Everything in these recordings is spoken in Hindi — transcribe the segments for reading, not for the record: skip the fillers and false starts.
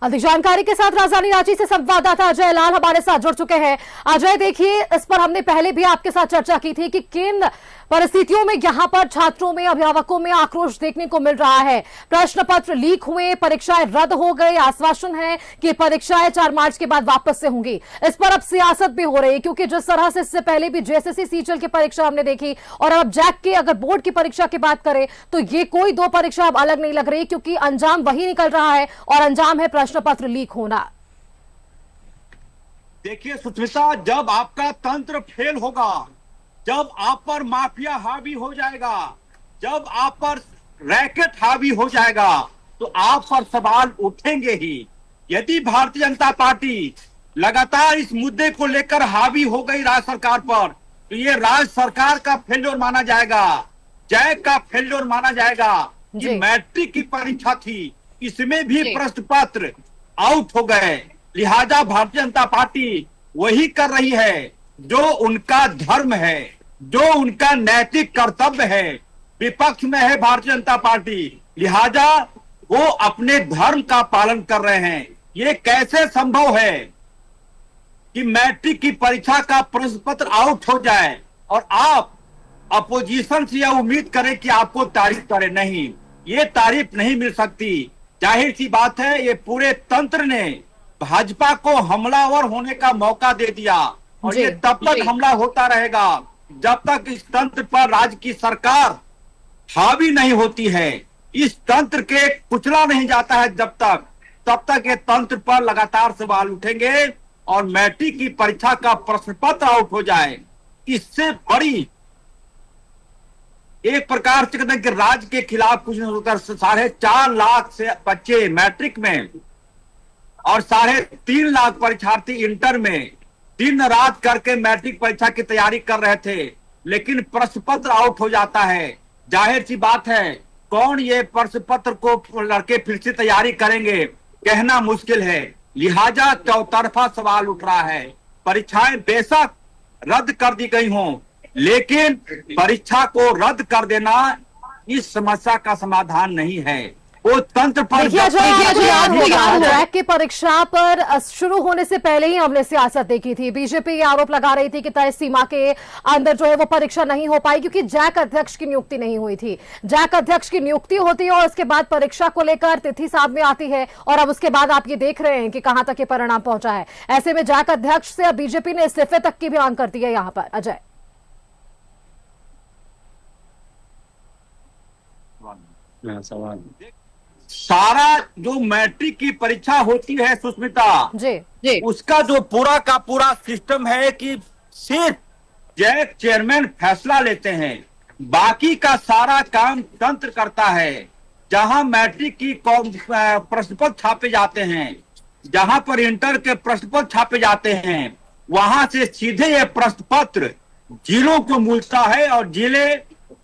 अधिक जानकारी के साथ राजधानी रांची से संवाददाता अजय लाल हमारे साथ जुड़ चुके हैं। अजय, देखिए, इस पर हमने पहले भी आपके साथ चर्चा की थी कि किन परिस्थितियों में यहां पर छात्रों में, अभिभावकों में आक्रोश देखने को मिल रहा है। प्रश्न पत्र लीक हुए, परीक्षाएं रद्द हो गई, आश्वासन है कि परीक्षाएं 4 मार्च के बाद वापस से होंगी। इस पर अब सियासत भी हो रही है, क्योंकि जिस तरह से इससे पहले भी जेएसएससी सीजीएल की परीक्षा हमने देखी और अब जैक की अगर बोर्ड की परीक्षा की बात करें तो ये कोई दो परीक्षा अब अलग नहीं लग रही, क्योंकि अंजाम वही निकल रहा है और अंजाम है प्रश्न पत्र लीक होना। देखिए सुष्मिता, जब आपका तंत्र फेल होगा, जब आप पर माफिया हावी हो जाएगा, जब आप पर रैकेट हावी हो जाएगा, तो आप पर सवाल उठेंगे ही। यदि भारतीय जनता पार्टी लगातार इस मुद्दे को लेकर हावी हो गई राज्य सरकार पर, तो ये राज्य सरकार का फेल्योर माना जाएगा, जैक का फेल्योर माना जाएगा। कि मैट्रिक की परीक्षा थी, इसमें भी प्रश्न पत्र आउट हो गए, लिहाजा भारतीय जनता पार्टी वही कर रही है जो उनका धर्म है, जो उनका नैतिक कर्तव्य है। विपक्ष में है भारतीय जनता पार्टी, लिहाजा वो अपने धर्म का पालन कर रहे हैं। ये कैसे संभव है कि मैट्रिक की परीक्षा का प्रश्न पत्र आउट हो जाए और आप अपोजिशन से यह उम्मीद करें कि आपको तारीफ करे? नहीं, ये तारीफ नहीं मिल सकती। जाहिर सी बात है, ये पूरे तंत्र ने भाजपा को हमलावर होने का मौका दे दिया और ये तब तक हमला होता रहेगा जब तक इस तंत्र पर राज्य की सरकार हावी नहीं होती है, इस तंत्र के कुचला नहीं जाता है तब तक ये तंत्र पर लगातार सवाल उठेंगे और मैट्रिक की परीक्षा का प्रश्न पत्र आउट हो जाए, इससे बड़ी एक प्रकार से कहते हैं कि राज्य के खिलाफ कुछ नहीं होकर 4.5 लाख से बच्चे मैट्रिक में और 3.5 लाख परीक्षार्थी इंटर में दिन रात करके मैट्रिक परीक्षा की तैयारी कर रहे थे, लेकिन प्रश्न पत्र आउट हो जाता है। जाहिर सी बात है, कौन ये प्रश्न पत्र को लड़के फिर से तैयारी करेंगे, कहना मुश्किल है। लिहाजा चौतरफा सवाल उठ रहा है। परीक्षाएं बेशक रद्द कर दी गई हों, लेकिन परीक्षा को रद्द कर देना इस समस्या का समाधान नहीं है। वो तंत्र पर जैक की परीक्षा पर शुरू होने से पहले ही हमने सियासत देखी थी। बीजेपी ये आरोप लगा रही थी कि तय सीमा के अंदर जो है वो परीक्षा नहीं हो पाई, क्योंकि जैक अध्यक्ष की नियुक्ति नहीं हुई थी। जैक अध्यक्ष की नियुक्ति होती है और उसके बाद परीक्षा को लेकर तिथि सामने आती है और अब उसके बाद आप ये देख रहे हैं कि कहां तक ये परिणाम पहुंचा है। ऐसे में जैक अध्यक्ष से अब बीजेपी ने इस्तीफे तक की भी मांग कर दी है। यहाँ पर अजय, सवाल सारा जो मैट्रिक की परीक्षा होती है सुष्मिता जी, उसका जो पूरा का पूरा सिस्टम है कि सिर्फ जैक चेयरमैन फैसला लेते हैं, बाकी का सारा काम तंत्र करता है। जहां मैट्रिक की प्रश्न पत्र छापे जाते हैं, जहां पर इंटर के प्रश्न पत्र छापे जाते हैं, वहां से सीधे ये प्रश्न पत्र जिलों को मिलता है और जिले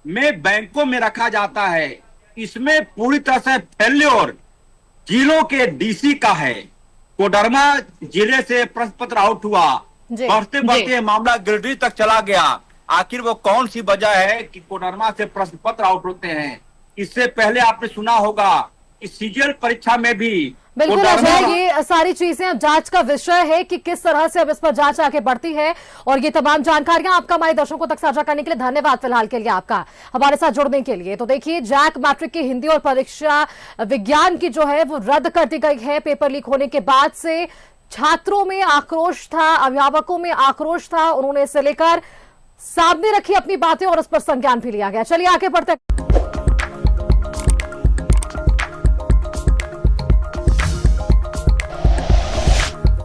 में बैंकों में रखा जाता है। इसमें पूरी तरह से फेल्योर जिलों के डीसी का है। कोडरमा जिले से प्रश्न पत्र आउट हुआ, बढ़ते बढ़ते मामला गिरिडीह तक चला गया। आखिर वो कौन सी वजह है कि कोडरमा से प्रश्न पत्र आउट होते हैं? इससे पहले आपने सुना होगा कि सीजीएल परीक्षा में भी बिल्कुल अजय, ये सारी चीजें अब जांच का विषय है कि किस तरह से अब इस पर जांच आगे बढ़ती है। और ये तमाम जानकारियां आपका हमारे दर्शकों तक साझा करने के लिए धन्यवाद फिलहाल के लिए, आपका हमारे साथ जुड़ने के लिए। तो देखिए, जैक मैट्रिक की हिंदी और परीक्षा विज्ञान की जो है वो रद्द कर दी गई है। पेपर लीक होने के बाद से छात्रों में आक्रोश था, अभिभावकों में आक्रोश था, उन्होंने इसे लेकर सामने रखी अपनी बातें और उस पर संज्ञान भी लिया गया। चलिए आगे बढ़ते।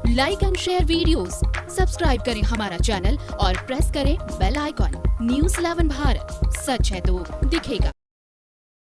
Like and share videos, subscribe करें हमारा चैनल और प्रेस करें बेल आइकॉन। न्यूज़ 11 भारत, सच है तो दिखेगा।